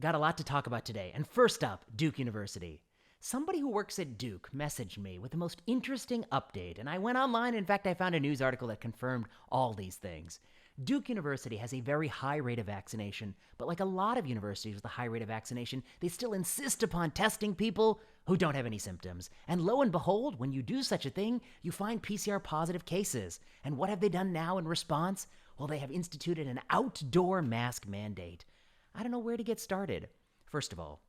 Got a lot to talk about today. And first up, Duke University. Somebody who works at Duke messaged me with the most interesting update, and I went online. In fact, I found a news article that confirmed all these things. Duke University has a very high rate of vaccination, but like a lot of universities with a high rate of vaccination, they still insist upon testing people who don't have any symptoms. And lo and behold, when you do such a thing, you find PCR positive cases. And what have they done now in response? Well, they have instituted an outdoor mask mandate. I don't know where to get started. First of all,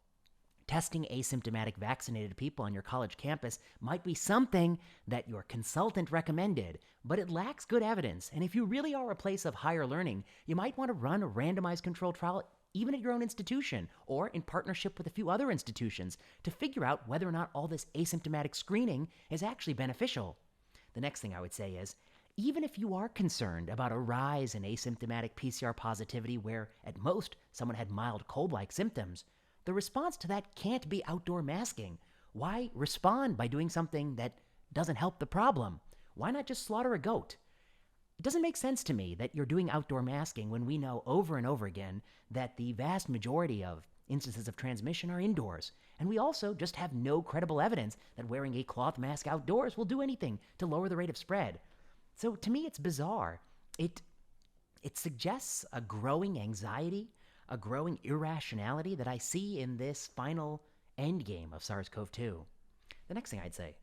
testing asymptomatic vaccinated people on your college campus might be something that your consultant recommended, but it lacks good evidence. And if you really are a place of higher learning, you might want to run a randomized controlled trial even at your own institution or in partnership with a few other institutions to figure out whether or not all this asymptomatic screening is actually beneficial. The next thing I would say is, even if you are concerned about a rise in asymptomatic PCR positivity where, at most, someone had mild cold-like symptoms, the response to that can't be outdoor masking. Why respond by doing something that doesn't help the problem? Why not just slaughter a goat? It doesn't make sense to me that you're doing outdoor masking when we know over and over again that the vast majority of instances of transmission are indoors. And we also just have no credible evidence that wearing a cloth mask outdoors will do anything to lower the rate of spread. So to me, it's bizarre. It suggests a growing anxiety, a growing irrationality that I see in this final endgame of SARS-CoV-2. The next thing I'd say,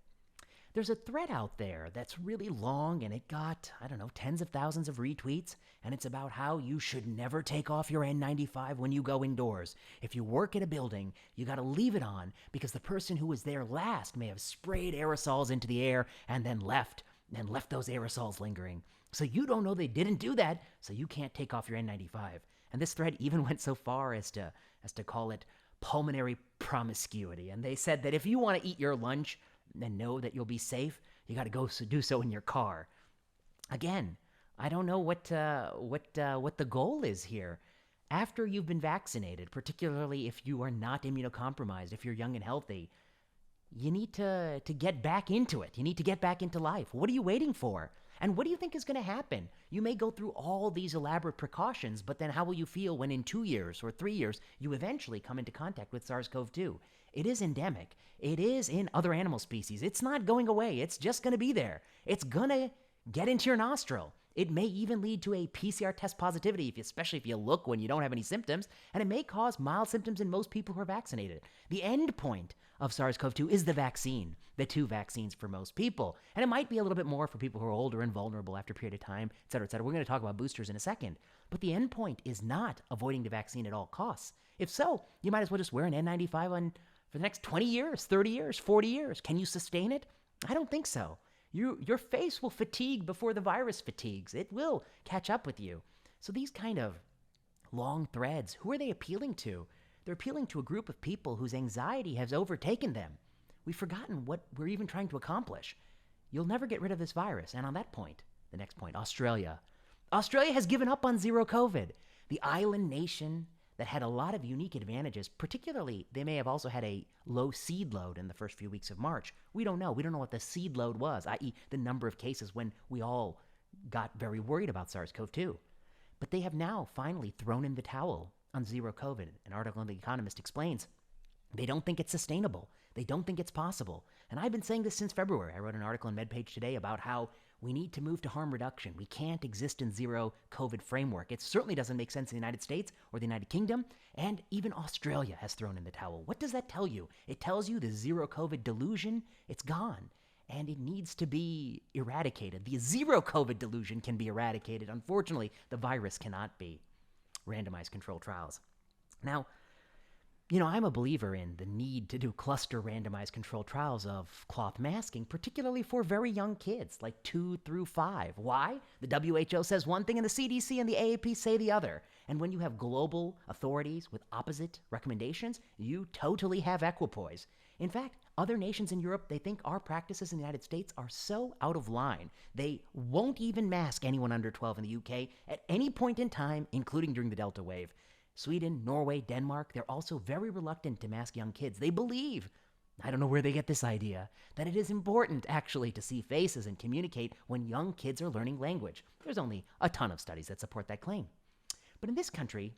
there's a thread out there that's really long and it got, tens of thousands of retweets, and it's about how you should never take off your N95 when you go indoors. If you work at a building, you gotta leave it on because the person who was there last may have sprayed aerosols into the air and then left those aerosols lingering. So you don't know they didn't do that, so you can't take off your N95. And this thread even went so far as to call it pulmonary promiscuity. And they said that if you want to eat your lunch and know that you'll be safe, you got to go do so in your car. Again, I don't know what the goal is here. After you've been vaccinated, particularly if you are not immunocompromised, if you're young and healthy, you need to get back into it. You need to get back into life. What are you waiting for? And what do you think is going to happen? You may go through all these elaborate precautions, but then how will you feel when in 2 years or 3 years you eventually come into contact with SARS-CoV-2? It is endemic. It is in other animal species. It's not going away. It's just going to be there. It's going to get into your nostril. It may even lead to a PCR test positivity, especially if you look when you don't have any symptoms, and it may cause mild symptoms in most people who are vaccinated. The end point of SARS-CoV-2 is the vaccine, the 2 vaccines for most people. And it might be a little bit more for people who are older and vulnerable after a period of time, et cetera, et cetera. We're going to talk about boosters in a second. But the end point is not avoiding the vaccine at all costs. If so, you might as well just wear an N95 for the next 20 years, 30 years, 40 years. Can you sustain it? I don't think so. Your face will fatigue before the virus fatigues. It will catch up with you. So these kind of long threads, who are they appealing to? They're appealing to a group of people whose anxiety has overtaken them. We've forgotten what we're even trying to accomplish. You'll never get rid of this virus. And on that point, the next point, Australia. Australia has given up on ZeroCovid. The island nation that had a lot of unique advantages, particularly they may have also had a low seed load in the first few weeks of March. We don't know. We don't know what the seed load was, i.e. the number of cases when we all got very worried about SARS-CoV-2. But they have now finally thrown in the towel on ZeroCovid. An article in The Economist explains they don't think it's sustainable. They don't think it's possible. And I've been saying this since February. I wrote an article in MedPage today about how we need to move to harm reduction. We can't exist in zero-COVID framework. It certainly doesn't make sense in the United States or the United Kingdom, and even Australia has thrown in the towel. What does that tell you? It tells you the zero-COVID delusion, it's gone, and it needs to be eradicated. The zero-COVID delusion can be eradicated. Unfortunately, the virus cannot be. Randomized controlled trials. Now, I'm a believer in the need to do cluster randomized controlled trials of cloth masking, particularly for very young kids, like 2 through 5. Why? The WHO says one thing and the CDC and the AAP say the other. And when you have global authorities with opposite recommendations, you totally have equipoise. In fact, other nations in Europe, they think our practices in the United States are so out of line, they won't even mask anyone under 12 in the UK at any point in time, including during the Delta wave. Sweden, Norway, Denmark, they're also very reluctant to mask young kids. They believe, I don't know where they get this idea, that it is important actually to see faces and communicate when young kids are learning language. There's only a ton of studies that support that claim. But in this country,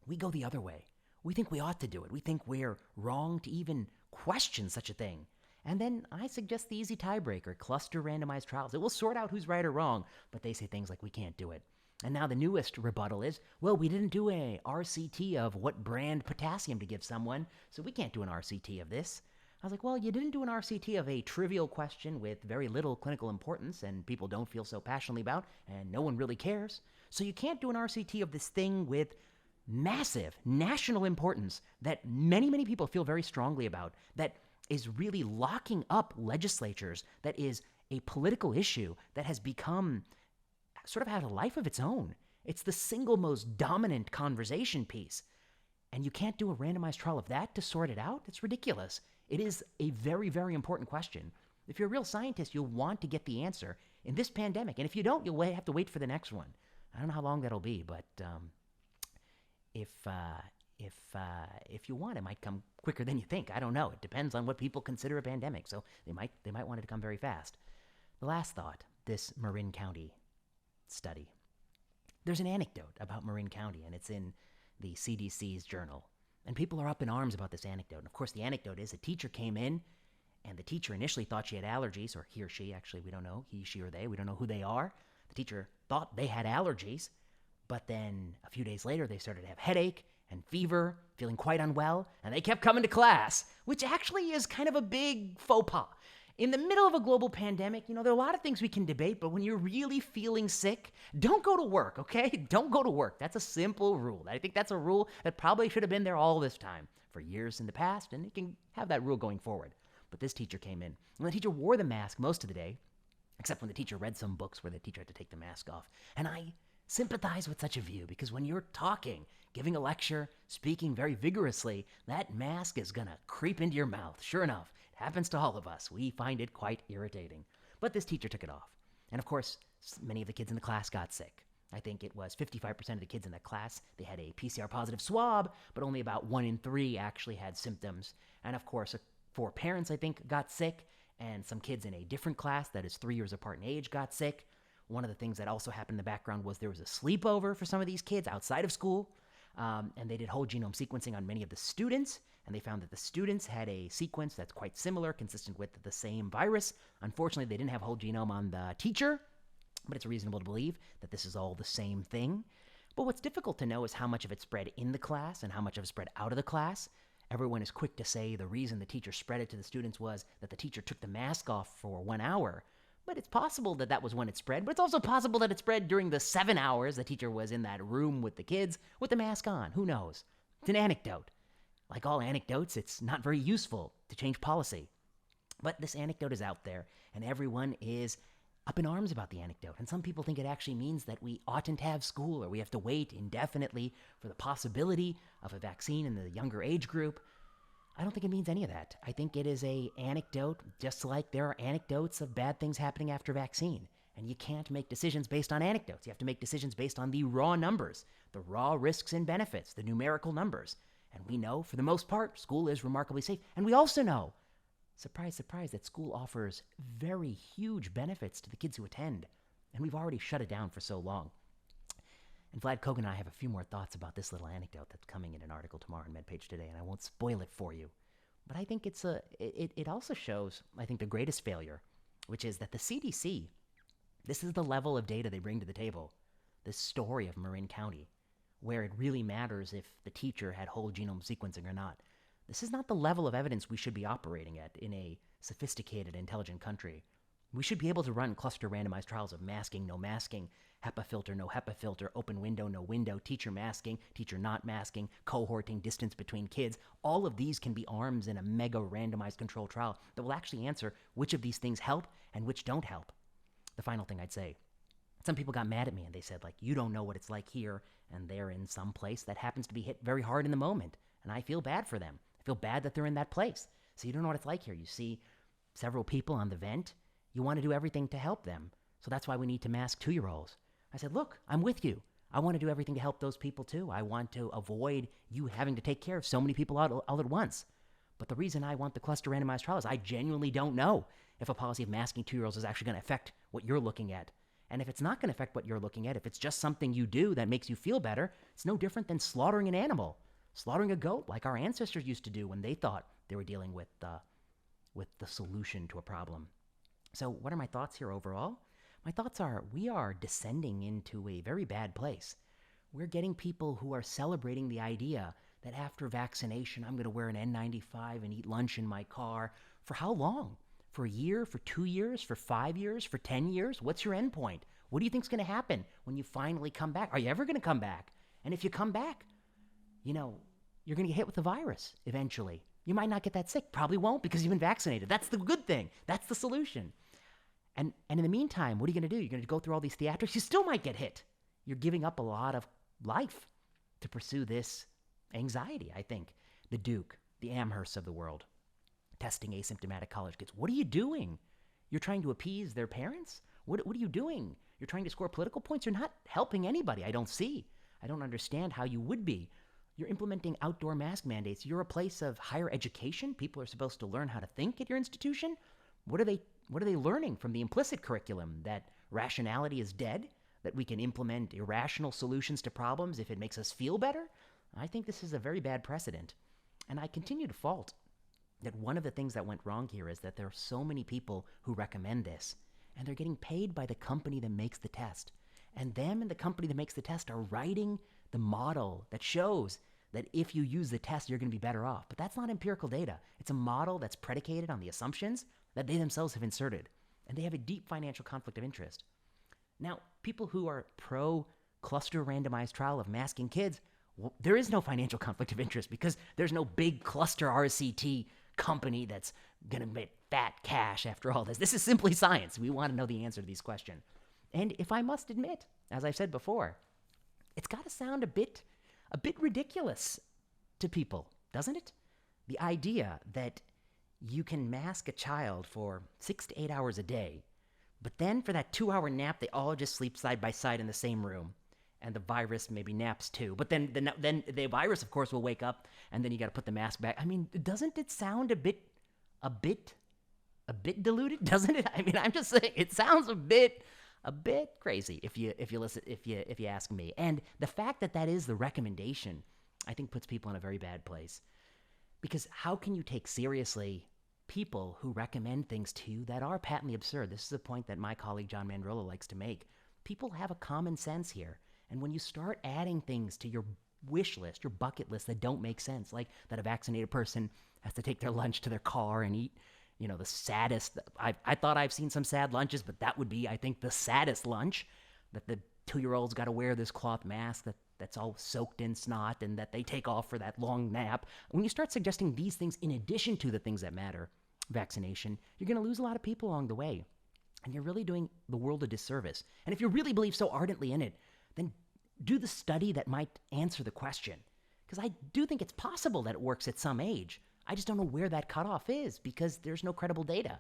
we go the other way. We think we ought to do it. We think we're wrong to even question such a thing. And then I suggest the easy tiebreaker, cluster randomized trials. It will sort out who's right or wrong, but they say things like we can't do it. And now the newest rebuttal is, well, we didn't do a RCT of what brand potassium to give someone, so we can't do an RCT of this. I was like, well, you didn't do an RCT of a trivial question with very little clinical importance and people don't feel so passionately about, and no one really cares. So you can't do an RCT of this thing with massive national importance that many, many people feel very strongly about, that is really locking up legislatures, that is a political issue that has become sort of had a life of its own. It's the single most dominant conversation piece. And you can't do a randomized trial of that to sort it out? It's ridiculous. It is a very, very important question. If you're a real scientist, you'll want to get the answer in this pandemic. And if you don't, you'll have to wait for the next one. I don't know how long that'll be, but if you want, it might come quicker than you think. I don't know. It depends on what people consider a pandemic. So they might want it to come very fast. The last thought, this Marin County study. There's an anecdote about Marin County, and it's in the CDC's journal. And people are up in arms about this anecdote. And of course, the anecdote is a teacher came in, and the teacher initially thought she had allergies, or he or she, actually, we don't know, he, she, or they, we don't know who they are. The teacher thought they had allergies, but then a few days later, they started to have headache and fever, feeling quite unwell, and they kept coming to class, which actually is kind of a big faux pas. In the middle of a global pandemic, there are a lot of things we can debate, but when you're really feeling sick, don't go to work, okay? Don't go to work. That's a simple rule. I think that's a rule that probably should have been there all this time for years in the past, and you can have that rule going forward. But this teacher came in, and the teacher wore the mask most of the day, except when the teacher read some books where the teacher had to take the mask off. And I sympathize with such a view, because when you're talking, giving a lecture, speaking very vigorously, that mask is gonna creep into your mouth. Sure enough, it happens to all of us. We find it quite irritating. But this teacher took it off. And of course, many of the kids in the class got sick. I think it was 55% of the kids in that class, they had a PCR positive swab, but only about 1 in 3 actually had symptoms. And of course, 4 parents, I think, got sick, and some kids in a different class that is 3 years apart in age got sick. One of the things that also happened in the background was there was a sleepover for some of these kids outside of school, and they did whole genome sequencing on many of the students, and they found that the students had a sequence that's quite similar, consistent with the same virus. Unfortunately, they didn't have whole genome on the teacher, but it's reasonable to believe that this is all the same thing. But what's difficult to know is how much of it spread in the class and how much of it spread out of the class. Everyone is quick to say the reason the teacher spread it to the students was that the teacher took the mask off for 1 hour. But it's possible that that was when it spread, but it's also possible that it spread during the 7 hours the teacher was in that room with the kids with the mask on. Who knows? It's an anecdote. Like all anecdotes, it's not very useful to change policy. But this anecdote is out there, and everyone is up in arms about the anecdote. And some people think it actually means that we oughtn't have school, or we have to wait indefinitely for the possibility of a vaccine in the younger age group. I don't think it means any of that. I think it is an anecdote, just like there are anecdotes of bad things happening after vaccine. And you can't make decisions based on anecdotes. You have to make decisions based on the raw numbers, the raw risks and benefits, the numerical numbers. And we know, for the most part, school is remarkably safe. And we also know, surprise, surprise, that school offers very huge benefits to the kids who attend. And we've already shut it down for so long. And Vlad Kogan and I have a few more thoughts about this little anecdote that's coming in an article tomorrow in MedPage Today, and I won't spoil it for you. But I think it also shows, I think, the greatest failure, which is that the CDC, this is the level of data they bring to the table, this story of Marin County, where it really matters if the teacher had whole genome sequencing or not. This is not the level of evidence we should be operating at in a sophisticated, intelligent country. We should be able to run cluster randomized trials of masking, no masking, HEPA filter, no HEPA filter, open window, no window, teacher masking, teacher not masking, cohorting, distance between kids. All of these can be arms in a mega randomized controlled trial that will actually answer which of these things help and which don't help. The final thing I'd say, some people got mad at me and they said, like, you don't know what it's like here, and they're in some place that happens to be hit very hard in the moment. And I feel bad for them. I feel bad that they're in that place. So you don't know what it's like here. You see several people on the vent. You want to do everything to help them. So that's why we need to mask 2-year-olds. I said, look, I'm with you. I want to do everything to help those people too. I want to avoid you having to take care of so many people all at once. But the reason I want the cluster randomized trial is I genuinely don't know if a policy of masking 2-year-olds is actually going to affect what you're looking at. And if it's not going to affect what you're looking at, if it's just something you do that makes you feel better, it's no different than slaughtering an animal. slaughtering a goat like our ancestors used to do when they thought they were dealing with the solution to a problem. So what are my thoughts here overall? My thoughts are we are descending into a very bad place. We're getting people who are celebrating the idea that after vaccination, I'm going to wear an N95 and eat lunch in my car. For how long? For a year? For 2 years? For 5 years? For 10 years? What's your end point? What do you think's going to happen when you finally come back? Are you ever going to come back? And if you come back, you're going to get hit with the virus eventually. You might not get that sick. Probably won't because you've been vaccinated. That's the good thing. That's the solution. And in the meantime, what are you going to do? You're going to go through all these theatrics. You still might get hit. You're giving up a lot of life to pursue this anxiety, I think. The Duke, the Amhersts of the world, testing asymptomatic college kids. What are you doing? You're trying to appease their parents? What are you doing? You're trying to score political points? You're not helping anybody. I don't see. I don't understand how you would be. You're implementing outdoor mask mandates. You're a place of higher education. People are supposed to learn how to think at your institution. What are they learning from the implicit curriculum? That rationality is dead? That we can implement irrational solutions to problems if it makes us feel better? I think this is a very bad precedent. And I continue to fault that one of the things that went wrong here is that there are so many people who recommend this, and they're getting paid by the company that makes the test. And them and the company that makes the test are writing the model that shows that if you use the test, you're going to be better off. But that's not empirical data. It's a model that's predicated on the assumptions that they themselves have inserted. And they have a deep financial conflict of interest. Now, people who are pro-cluster randomized trial of masking kids, well, there is no financial conflict of interest because there's no big cluster RCT company that's going to make fat cash after all this. This is simply science. We want to know the answer to these questions. And if I must admit, as I've said before, it's got to sound a bit ridiculous to people, doesn't it? The idea that you can mask a child for 6 to 8 hours a day, but then for that 2-hour nap, they all just sleep side by side in the same room. And the virus maybe naps too. But then the virus, of course, will wake up, and then you got to put the mask back. I mean, doesn't it sound a bit diluted? Doesn't it? I mean, I'm just saying, it sounds a bit crazy if you ask me. And the fact that is the recommendation, I think puts people in a very bad place. Because how can you take seriously people who recommend things to you that are patently absurd? This is a point that my colleague John Mandrolo likes to make. People have a common sense here. And when you start adding things to your wish list, your bucket list that don't make sense, like that a vaccinated person has to take their lunch to their car and eat, the saddest, I thought I've seen some sad lunches, but that would be, I think, the saddest lunch, that the 2-year-old's got to wear this cloth mask that's all soaked in snot and that they take off for that long nap. When you start suggesting these things in addition to the things that matter, vaccination, you're going to lose a lot of people along the way. And you're really doing the world a disservice. And if you really believe so ardently in it, then do the study that might answer the question. Because I do think it's possible that it works at some age. I just don't know where that cutoff is because there's no credible data.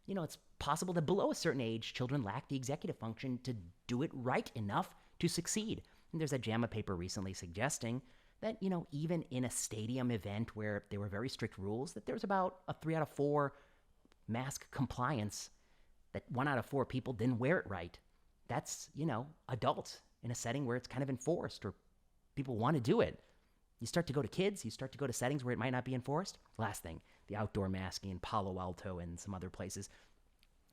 It's possible that below a certain age, children lack the executive function to do it right enough to succeed. And there's a JAMA paper recently suggesting that, even in a stadium event where there were very strict rules, that there's about a 3 out of 4 mask compliance, that 1 out of 4 people didn't wear it right. That's, adults in a setting where it's kind of enforced or people want to do it. You start to go to kids, you start to go to settings where it might not be enforced. Last thing, the outdoor masking in Palo Alto and some other places.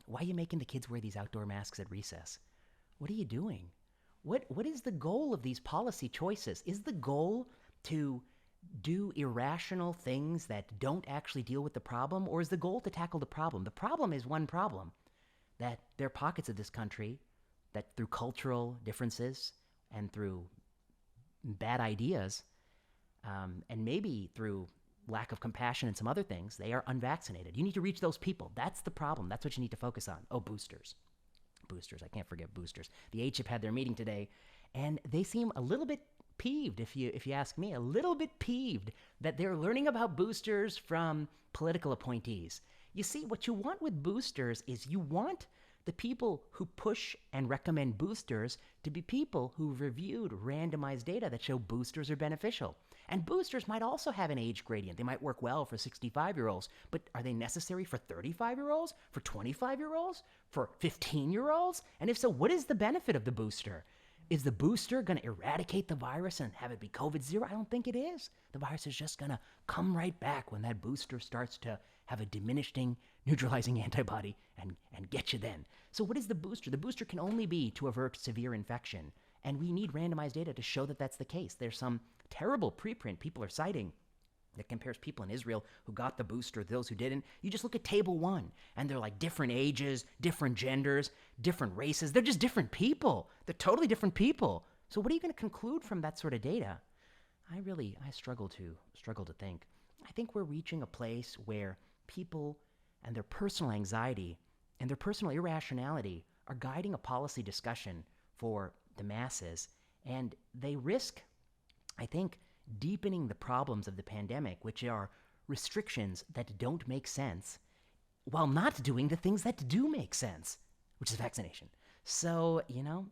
Why are you making the kids wear these outdoor masks at recess? What are you doing? What is the goal of these policy choices? Is the goal to do irrational things that don't actually deal with the problem, or is the goal to tackle the problem? The problem is one problem, that there are pockets of this country that through cultural differences and through bad ideas, and maybe through lack of compassion and some other things, they are unvaccinated. You need to reach those people. That's the problem. That's what you need to focus on. Oh, boosters. I can't forget boosters. The HIP had their meeting today, and they seem a little bit peeved, if you ask me, a little bit peeved that they're learning about boosters from political appointees. You see, what you want with boosters is you want the people who push and recommend boosters to be people who've reviewed randomized data that show boosters are beneficial. And boosters might also have an age gradient. They might work well for 65-year-olds, but are they necessary for 35-year-olds, for 25-year-olds, for 15-year-olds? And if so, what is the benefit of the booster? Is the booster going to eradicate the virus and have it be COVID zero? I don't think it is. The virus is just going to come right back when that booster starts to have a diminishing, neutralizing antibody and get you then. So what is the booster? The booster can only be to avert severe infection. And we need randomized data to show that that's the case. There's some terrible preprint people are citing that compares people in Israel who got the booster, those who didn't. You just look at table 1, and they're like different ages, different genders, different races. They're just different people. They're totally different people. So what are you going to conclude from that sort of data? I struggle to think. I think we're reaching a place where people and their personal anxiety and their personal irrationality are guiding a policy discussion for the masses, and they risk, I think, deepening the problems of the pandemic, which are restrictions that don't make sense, while not doing the things that do make sense, which is vaccination. So,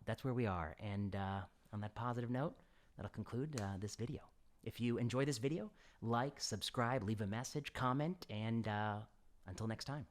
that's where we are. And on that positive note, that'll conclude this video. If you enjoy this video, like, subscribe, leave a message, comment, and until next time.